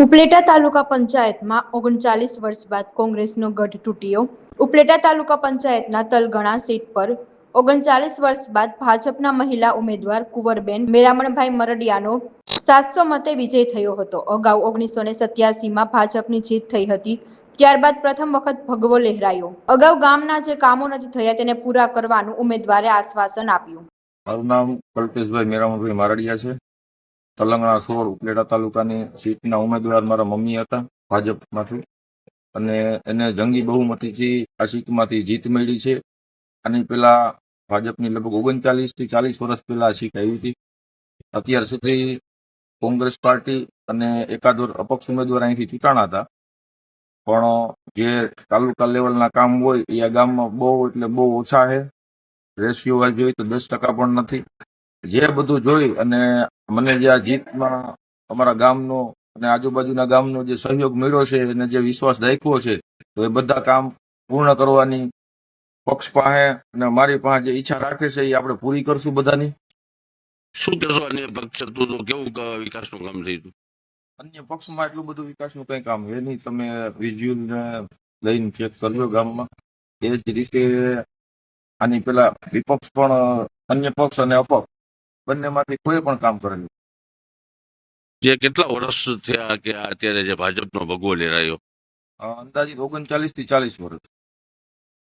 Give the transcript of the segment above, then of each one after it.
ઉપલેટા તાલુકા પંચાયતમાં 39 વર્ષ બાદ કોંગ્રેસનો ગઢ તૂટ્યો. ઉપલેટા તાલુકા પંચાયતના તલગણા સીટ પર 39 વર્ષ બાદ ભાજપના મહિલા ઉમેદવાર કુંવરબેન મેરામણભાઈ મરડિયાનો 700 મતે વિજય થયો હતો. અગાઉ 1987માં ભાજપની જીત થઈ હતી. ત્યારબાદ પ્રથમ વખત ભગવો લહેરાયો. અગાઉ ગામના જે કામો નથી થયા તેને પૂરા કરવાનું ઉમેદવારે આશ્વાસન આપ્યું. મારું નામ કલ્પેશભાઈ મેરામણભાઈ મારડિયા છે. તલંગણા 16 ઉપલેટા તાલુકાની સીટના ઉમેદવાર મારા મમ્મી હતા ભાજપમાંથી, અને એને જંગી બહુમતીથી આ સીટમાંથી જીત મળી છે. આની પહેલા ભાજપની લગભગ 39 થી 40 વર્ષ પહેલા આ સીટ આવી હતી. અત્યાર સુધી કોંગ્રેસ પાર્ટી અને એકાદ અપક્ષ ઉમેદવાર અહીંથી ચૂંટાણા હતા, પણ જે તાલુકા લેવલના કામ હોય એ આ ગામમાં બહુ એટલે બહુ ઓછા છે. રેશિયો વાઇઝ જોઈએ તો 10% પણ નથી. જે બધું જોઈ અને મને જે આ જીતમાં અમારા ગામનો અને આજુબાજુના ગામનો જે સહયોગ મળ્યો છે અને જે વિશ્વાસ દાખ્યો છે, તો એ બધા કામ પૂર્ણ કરવાની પક્ષ પાસે અને મારી પાસે જે ઈચ્છા રાખે છે એ આપણે પૂરી કરશું બધાની. શું કહેશો અન્ય પક્ષ હતું તો કેવું વિકાસનું કામ થયું હતું? અન્ય પક્ષમાં એટલું બધું વિકાસનું કઈ કામ એ નહીં. તમે વિઝ્યુઅલ લઈને ચેક કરજો ગામમાં. એ જ રીતે આની પેલા વિપક્ષ પણ અન્ય પક્ષ અને અપક્ષ બંનેમાંથી કોઈ પણ કામ કરેલું. જે કેટલા વર્ષ થયા કે અત્યારે જે ભાજપનો ભગવો લહેરાયો? અંદાજિત 39 થી 40 વર્ષ.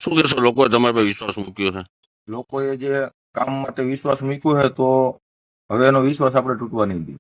શું કહેશો લોકોએ તમારા પર વિશ્વાસ મૂક્યો છે? લોકોએ જે કામ માટે વિશ્વાસ મૂક્યો છે, તો હવે એનો વિશ્વાસ આપણે તૂટવા નહીં દઈએ.